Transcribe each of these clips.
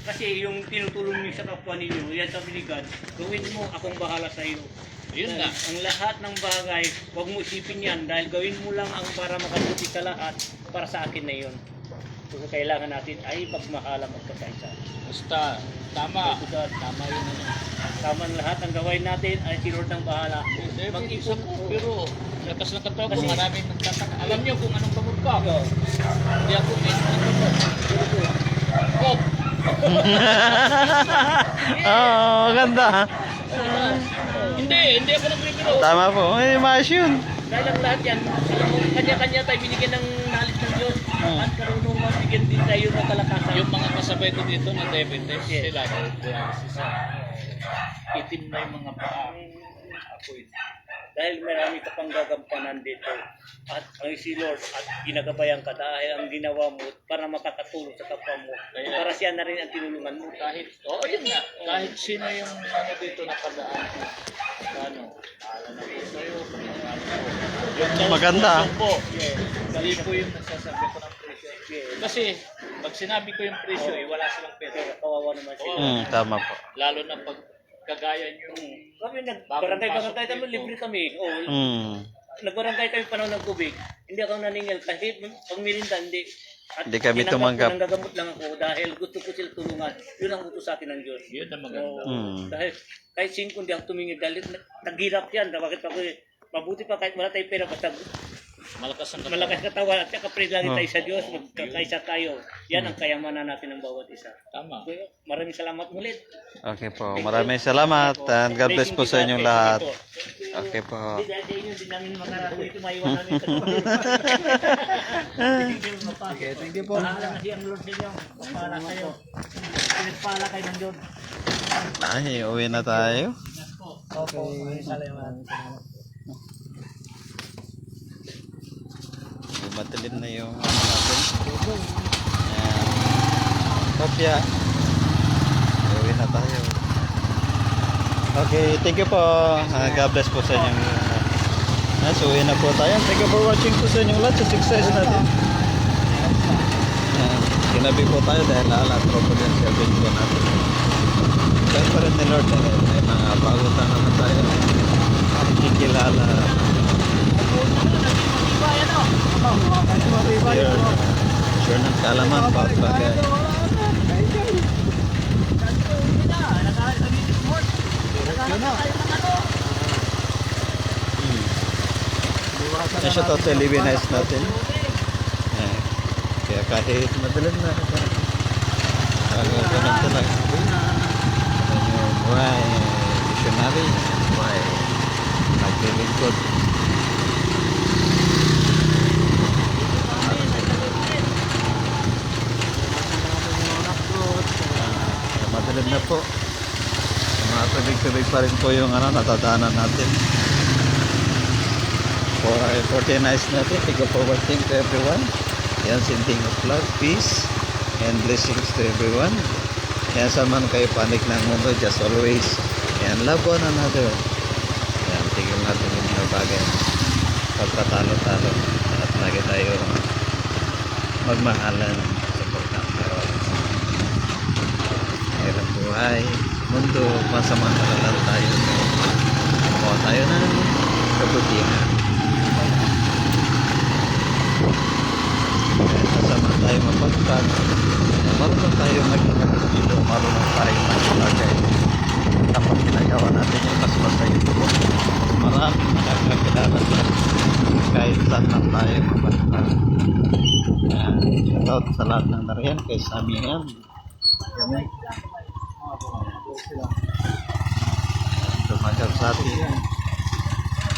Kasi yung tinutulong niyo sa kapwa ninyo, yan sabi ni God, gawin mo, akong bahala sa iyo. Yun nga. Ang lahat ng bagay, huwag mo isipin yan dahil gawin mo lang ang para makabuti sa lahat, para sa akin na yun. Kung kailangan natin ay pagmahala magkakaisa. Basta, tama. God, Tama yun. tama ang lahat ng gawain natin ay si Lord ang bahala. Mag-isip ko, pero lakas ng katawan ko, Kasi- maraming nagtataka. Alam niyo kung anong gamot ka? Hindi ako may Coke. Oo, maganda. Hindi ako nagbibiro. Tama po. Ay, maayos yun. Dahil ang lahat yan, alam mo, kanya-kanya tayo binigyan ng knowledge ng Diyos at karunungan bigyan din tayo ng kalakasan. Yung mga kasabay ko dito na diabetes, Yes. sila dialysis. Itim na yung mga paa. Ako yun. Dahil marami ka pang gagampanan dito at ang si Lord at ginagabayan ka dahil ang ginawa mo para makakatulong sa kapwa mo. Para siya na rin ang tinulungan mo. Kahit, yun nga, kahit sino yung ano dito nakadaan. Ano, alam na po sa'yo, pagkakano po. Yung daw Maganda. po, hindi po yung nagsasabi ko ng presyo. Kasi, pag sinabi ko yung presyo, wala silang pera. Kawawa naman sila. Tama po. Lalo na pag kagaya yung Kami nagbarangay kami, libre kami. Nagbarangay kami panahon ng tubig. Hindi ako naningil kasi pag mirinda hindi. At Hindi kami tinanggap tumanggap. ko, nanggagamot lang ako dahil gusto ko sila tulungan. Yun ang utos sa akin ng Diyos. yun na maganda. Dahil kahit 5 hindi ako tumingin dahil naghirap yan. Bakit ako mabuti pa kahit wala tayong pera basta Malakas ang malakas katawan at saka praise lang tayo sa Diyos. Magkakaisa tayo. Yan ang kayamanan natin ng bawat isa. Tama. Maraming salamat ulit. Okay po. Maraming salamat and God bless po sa inyong lahat. Okay po. Hindi dahil sa inyo, hindi namin makarami ito, maiwan namin ito. Okay, thank you po. Bahala na siyang Lord sa inyo. Bahala kayo. Pinagpala kayo ng Diyos. Ay, uwi na tayo. Okay. Salamat. Madilim na yung ano natin. Ayan. Kopya. Uwi na tayo. Okay, thank you po. God bless po sa inyong so uwi na po tayo. Thank you for watching po sa inyong lahat sa success natin. Ayan. Ginabi po tayo dahil lahat tropo din sa video natin. Kaya pa rin ni Lord may mga pagutan naman tayo. Kikilala. Sure ng kalaman pa bagay. Shout out sa Libby Nice natin. Kaya kahit madalag na ganun talaga. Buhay visionary, buhay naglilingkod. Madalag na po. Mga tubig-tubig pa rin po yung natadaanan natin. For the nice natin. Thank you for watching to everyone. Yan, sending of love, peace, and blessings to everyone. Yan, saan man kayo panik ng mundo, just always. Yan, love one another. Yan, tigil natin yung mga bagay. Pagkatalo-talo. At lagi tayo magmahalan sa pagkakaroon. Hirap buhay, mundo, masamantala lang tayo. Kuha tayo ng kabutihan. Kasama tayo mapagpag. Marunong tayo maging dito. Marunong tayo magpagay. Kapag ginagawa natin yung mas masaya po. Maraming nakakakilala sa kahit saan lang tayo mapagpag. Shout out sa lahat ng nariyan kay Sami yan. Tumagap sa atin.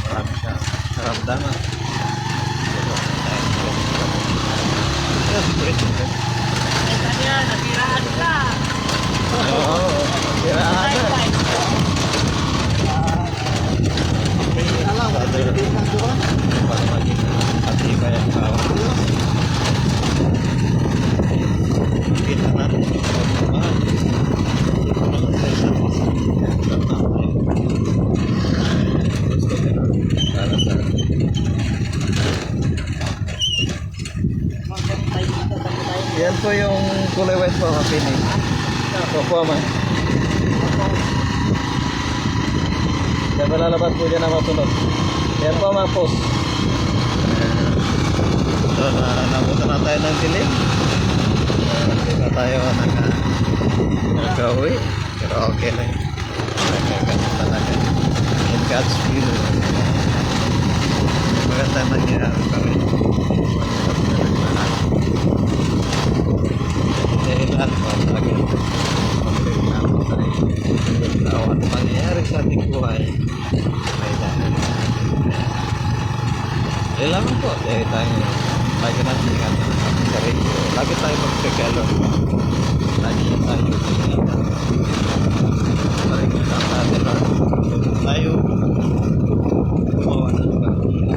Marami siya karamdaman. Nasiraan ka! Oo, nasiraan na. Para maging matibay ang kawan. Kita natin yung pagmamahal. Ito lang sa isang isa. Gusto ko na para sa yan po yung kulay white po, happy Opo, man. Kaya malalabat po dyan na matulog. Yan po mga post. So, nabuta na tayo ng dilim. Hindi na tayo nag-uwi. Pero okay lang. Nagkaganda talaga. In God's will. Maganda nangyari pa rin. Dahil lahat po talaga. Ano mangyayari sa ating buhay may dahil kailangan po dahil tayo lagi natin ingatan ang ating sarili, lagi tayo magkagalo, lagi tayo ingatan paringatan natin na tayo gumawa ng pagkakita.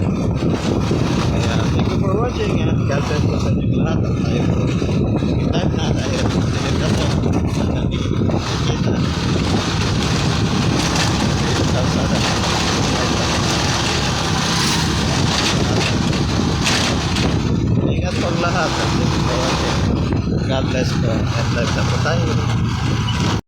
Kaya thank you for watching and God bless po sa inyong lahat at tayo po time na dahil silip na po hanggang di kita ingat po ang lahat. God bless po. And life na po tayo.